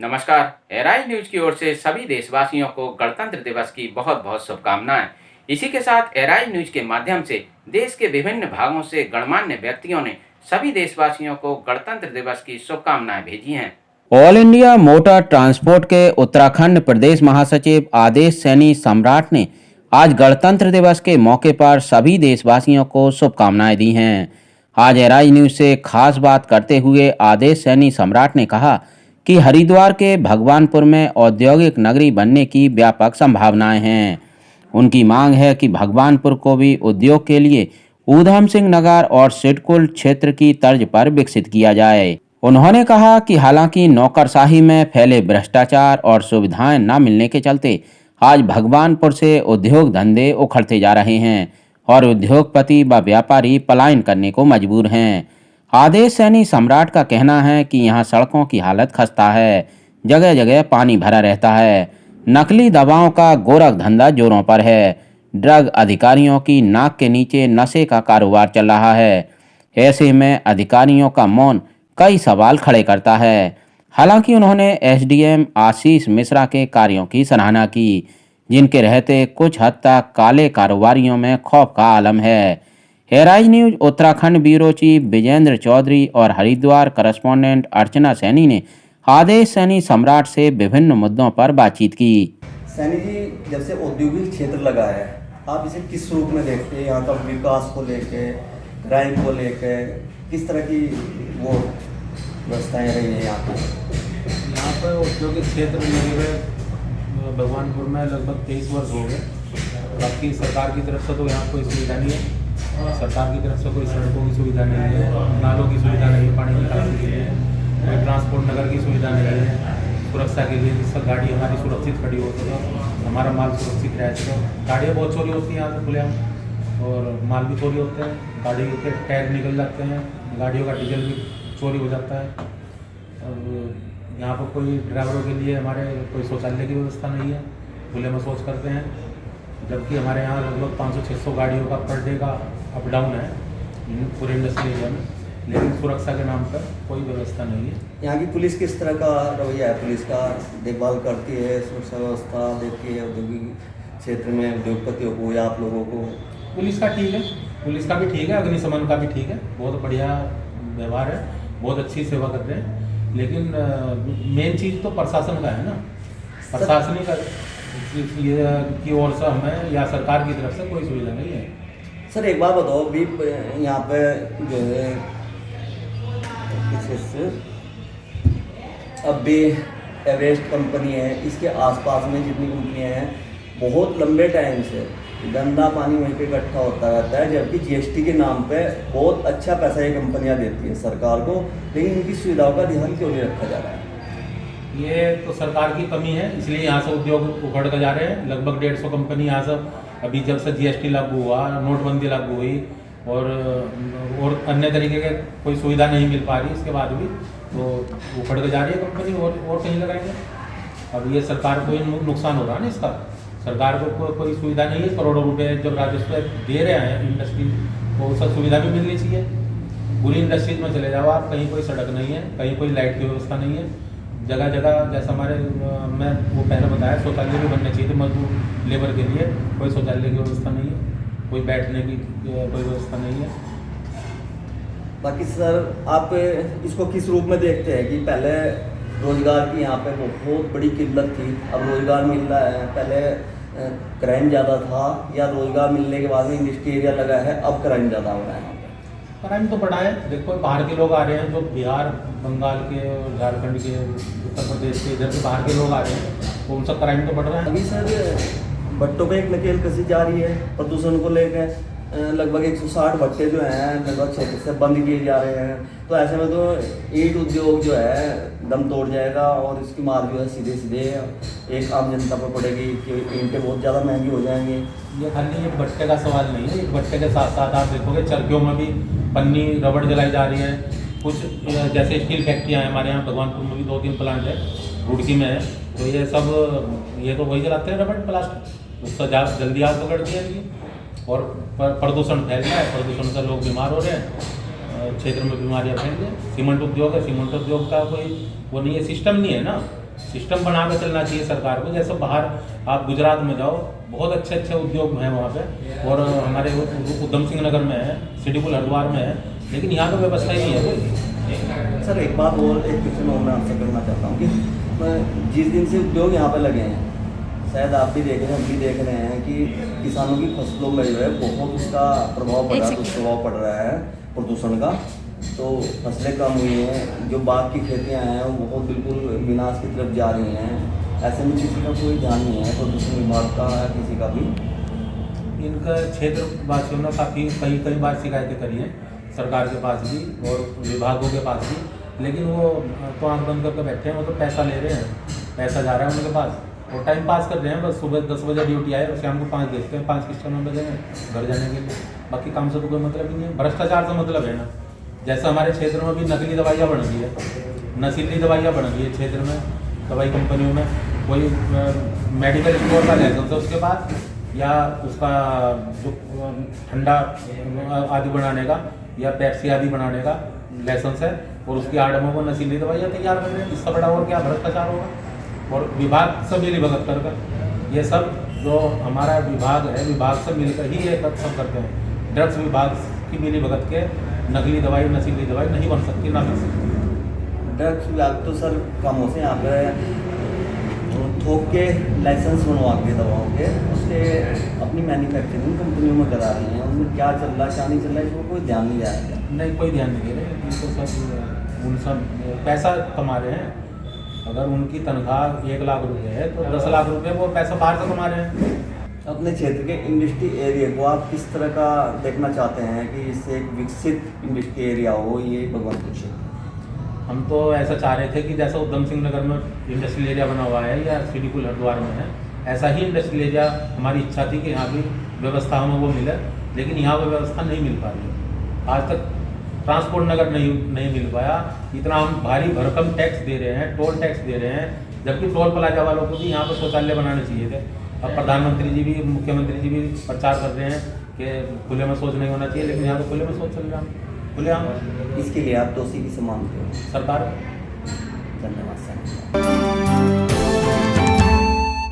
नमस्कार। ARY news की ओर से सभी देशवासियों को गणतंत्र दिवस की बहुत बहुत शुभकामनाएं। इसी के साथ एआरआई न्यूज के माध्यम से देश के विभिन्न भागों से गणमान्य व्यक्तियों ने सभी देशवासियों को गणतंत्र दिवस की शुभकामनाएं भेजी हैं। ऑल इंडिया मोटर ट्रांसपोर्ट के उत्तराखंड प्रदेश महासचिव आदेश सैनी सम्राट ने आज गणतंत्र दिवस के मौके पर सभी देशवासियों को शुभकामनाएं दी हैं। आज एआरआई न्यूज से खास बात करते हुए आदेश सैनी सम्राट ने कहा कि हरिद्वार के भगवानपुर में औद्योगिक नगरी बनने की व्यापक संभावनाएं हैं। उनकी मांग है कि भगवानपुर को भी उद्योग के लिए ऊधम सिंह नगर और सिडकुल क्षेत्र की तर्ज पर विकसित किया जाए। उन्होंने कहा कि हालांकि नौकरशाही में फैले भ्रष्टाचार और सुविधाएं न मिलने के चलते आज भगवानपुर से उद्योग धंधे उखड़ते जा रहे हैं और उद्योगपति व व्यापारी पलायन करने को मजबूर हैं। आदेश सैनी सम्राट का कहना है कि यहाँ सड़कों की हालत खस्ता है, जगह जगह पानी भरा रहता है, नकली दवाओं का गोरख धंधा जोरों पर है, ड्रग अधिकारियों की नाक के नीचे नशे का कारोबार चल रहा है। ऐसे में अधिकारियों का मौन कई सवाल खड़े करता है। हालांकि उन्होंने एसडीएम आशीष मिश्रा के कार्यों की सराहना की, जिनके रहते कुछ हद तक काले कारोबारियों में खौफ का आलम है। ARI news Uttarakhand bureau chief Vijendra Chaudhary और हरिद्वार करस्पॉन्डेंट अर्चना सैनी ने आदेश सैनी सम्राट से विभिन्न मुद्दों पर बातचीत की। सैनी जी, जब से औद्योगिक क्षेत्र लगा है, आप इसे किस रूप में देखते हैं? यहाँ का विकास को लेके, क्राइम को लेके किस तरह की वो व्यवस्थाएं रही हैं यहाँ पर औद्योगिक क्षेत्र लगे हुए भगवानपुर में लगभग 23 वर्ष हो गए। बाकी सरकार की तरफ से तो यहाँ कोई सुविधा नहीं है। सरकार की तरफ से कोई सड़कों की सुविधा नहीं है, नालों की सुविधा नहीं है, पानी निकालने के लिए कोई ट्रांसपोर्ट नगर की सुविधा नहीं है, सुरक्षा के लिए जिससे गाड़ी हमारी सुरक्षित खड़ी हो सके, हमारा माल सुरक्षित रह सके। गाड़ियाँ बहुत चोरी होती हैं यहाँ से खुलेआम, और माल भी चोरी होते हैं, गाड़ियों के टायर निकल जाते हैं, गाड़ियों का डीजल भी चोरी हो जाता है। और यहाँ पर कोई ड्राइवरों के लिए हमारे कोई शौचालय की व्यवस्था नहीं है, खुले में शौच करते हैं, जबकि हमारे यहाँ लगभग 500-600 गाड़ियों का पर डे का अप डाउन है पूरे इंडस्ट्रियल एरिया में, लेकिन सुरक्षा के नाम पर कोई व्यवस्था नहीं है। यहाँ की पुलिस किस तरह का रवैया है? पुलिस का देखभाल करती है, सुरक्षा व्यवस्था देखती है औद्योगिक क्षेत्र में उद्योगपतियों को या आप लोगों को? पुलिस का ठीक है, पुलिस का भी ठीक है, अग्निशमन का भी ठीक है, बहुत बढ़िया व्यवहार है, बहुत अच्छी सेवा कर रहे हैं। लेकिन मेन चीज़ तो प्रशासन का है ना, प्रशासनिक की ओर से हमें या सरकार की तरफ से कोई सुविधा नहीं है। सर एक बात बताओ, भी यहाँ पे जो है अब भी एवरेस्ट कंपनी है, इसके आसपास में जितनी कंपनियाँ हैं, बहुत लंबे टाइम से गंदा पानी वहीं पे इकट्ठा होता रहता है, जबकि जीएसटी के नाम पे बहुत अच्छा पैसा ये कंपनियां देती हैं सरकार को, लेकिन इनकी सुविधाओं का ध्यान क्यों नहीं रखा जा रहा है? ये तो सरकार की कमी है, इसलिए यहाँ से उद्योग उखड़ कर जा रहे हैं। लगभग 150 कंपनी यहाँ से अभी जब से जीएसटी लागू हुआ, नोटबंदी लागू हुई और अन्य तरीके के कोई सुविधा नहीं मिल पा रही, इसके बाद भी तो उखड़ कर जा रही है कंपनी, और कहीं लगाएंगे। अब ये सरकार को नुकसान हो रहा है ना इसका, सरकार को कोई सुविधा नहीं है। करोड़ों रुपए जब राजस्व दे रहे हैं इंडस्ट्री को, उसका सुविधा भी मिलनी चाहिए। पूरी इंडस्ट्रीज में चले जाओ आप, कहीं कोई सड़क नहीं है, कहीं कोई लाइट की व्यवस्था नहीं है, जगह जगह जैसा हमारे मैं वो पहले बताया, शौचालय भी बनने चाहिए थे मजदूर लेबर के लिए, कोई शौचालय की व्यवस्था नहीं है, कोई बैठने की कोई व्यवस्था नहीं है। बाकी सर आप इसको किस रूप में देखते हैं कि पहले रोजगार की यहाँ पे बहुत बड़ी किल्लत थी, अब रोजगार मिल रहा है, पहले क्राइम ज़्यादा था, या रोजगार मिलने के बाद में इंडस्ट्री एरिया लगा है अब क्राइम ज़्यादा हो रहा है? क्राइम तो बढ़ा है। देखो बाहर के लोग आ रहे हैं, जो बिहार, बंगाल के, झारखंड के, उत्तर प्रदेश के, इधर से बाहर के लोग आ रहे हैं, तो उनका क्राइम तो बढ़ रहा है। अभी सर भट्टों पे एक नकेल कसी जा रही है प्रदूषण को लेकर, लगभग 160 भट्टे जो हैं लगभग क्षेत्र से बंद किए जा रहे हैं, तो ऐसे में तो ईंट उद्योग जो है दम तोड़ जाएगा, और इसकी मार जो है सीधे सीधे एक आम जनता पर पड़ेगी कि ईंटें बहुत ज़्यादा महंगी हो जाएंगी। ये खाली एक भट्टे का सवाल नहीं है, एक भट्टे के साथ साथ आप देखोगे चरखियों में भी पन्नी, रबड़ जलाई जा रही है। कुछ जैसे स्टील फैक्ट्रियाँ हैं हमारे यहाँ भगवानपुर में भी 2-3 प्लांट है, रुड़की में है, तो ये सब ये तो वही जलाते हैं रबड़ प्लास्टिक, उससे जल्दी आग पकड़ती है इनकी, और प्रदूषण फैल रहा है, प्रदूषण से लोग बीमार हो रहे हैं, क्षेत्र में बीमारियाँ फैल रही हैं। सीमेंट उद्योग है, सीमेंट उद्योग का कोई वो नहीं है, सिस्टम नहीं है ना, सिस्टम बना के चलना चाहिए सरकार को। जैसे बाहर आप गुजरात में जाओ, बहुत अच्छे अच्छे उद्योग हैं वहाँ पे, और हमारे उधम सिंह नगर में है, सिटीपुल हरिद्वार में है, लेकिन यहाँ तो व्यवस्था ही नहीं है कोई। सर एक बात और, एक क्वेश्चन और मैं आपसे करना चाहता हूँ कि जिस दिन से उद्योग यहाँ पे लगे हैं, शायद आप भी देख रहे हैं, हम भी देख रहे हैं कि किसानों की फसलों में जो है बहुत उसका प्रभाव पड़ रहा है, दुष्प्रभाव पड़ रहा है प्रदूषण का। तो फसलें कम हुई हैं, जो बाग की खेतियाँ हैं वो बहुत बिल्कुल विनाश की तरफ जा रही हैं। ऐसे में किसी का कोई ध्यान नहीं है, प्रदूषण विभाग का या किसी का भी। इनका क्षेत्र वासियों ने काफ़ी कई बार शिकायतें करी हैं सरकार के पास भी और विभागों के पास भी, लेकिन वो तो आंख बंद करके बैठे हैं। वो तो पैसा ले रहे हैं, पैसा जा रहा है उनके पास, और टाइम पास कर रहे हैं। बस सुबह 10 बजे ड्यूटी आए और शाम को 5 देखते हैं, 5 किस टाइम बजे घर जाने के लिए। बाकी काम से तो कोई मतलब ही नहीं है। भ्रष्टाचार से मतलब है ना। जैसे हमारे क्षेत्र में भी नकली दवाइयाँ बन गई है, नशीली दवाइयाँ बन गई है क्षेत्र में, दवाई कंपनियों में। कोई मेडिकल स्टोर का लाइसेंस है उसके पास, या उसका जो ठंडा आदि बनाने का या पेप्सी आदि बनाने का लाइसेंस है, और उसकी आड़मों को नशीली दवाइयाँ तैयार कर रहे हैं। इससे बड़ा और क्या भ्रष्टाचार होगा। और विभाग से मिली भगत कर ये सब जो हमारा विभाग है, विभाग से मिलकर ही ये सब करते हैं। ड्रग्स विभाग की मिली भगत के नकली दवाई, नशीली दवाई नहीं बन सकती, ना मिल सकती। ड्रग्स विभाग तो सर कामों से यहाँ पे थोक के लाइसेंस बनवा के दवाओं के उसके अपनी मैन्युफैक्चरिंग कंपनियों में करा रहे हैं। उनमें क्या चल रहा है क्या नहीं चल रहा है इसको कोई ध्यान नहीं जाएगा। नहीं, कोई ध्यान नहीं दे रहे। इनको सब उन सब पैसा कमा रहे हैं। अगर उनकी तनख्वाह 1 लाख रुपए है तो 10 लाख रुपए वो पैसा बाहर से कमा रहे हैं। अपने क्षेत्र के इंडस्ट्री एरिया को आप किस तरह का देखना चाहते हैं कि इससे एक विकसित इंडस्ट्री एरिया हो, ये भगवानपुर क्षेत्र? हम तो ऐसा चाह रहे थे कि जैसा उधम सिंह नगर में इंडस्ट्रियल एरिया बना हुआ है या सिटीपुल हरिद्वार में है, ऐसा ही इंडस्ट्रियल एरिया हमारी इच्छा थी कि यहाँ भी व्यवस्था हमें वो मिले, लेकिन यहाँ वो व्यवस्था नहीं मिल पा रही है। आज तक ट्रांसपोर्ट नगर नहीं मिल पाया। इतना हम भारी भरकम टैक्स दे रहे हैं, टोल टैक्स दे रहे हैं, जबकि टोल प्लाजा वालों को भी यहाँ पर शौचालय बनाने चाहिए थे। अब प्रधानमंत्री जी भी, मुख्यमंत्री जी भी प्रचार कर रहे हैं कि खुले में शौच नहीं होना चाहिए, लेकिन यहाँ तो खुले में शौच चल रहा है, खुले हम। इसके लिए आप दोषी किसे मानते हो? सरकार। धन्यवाद सर।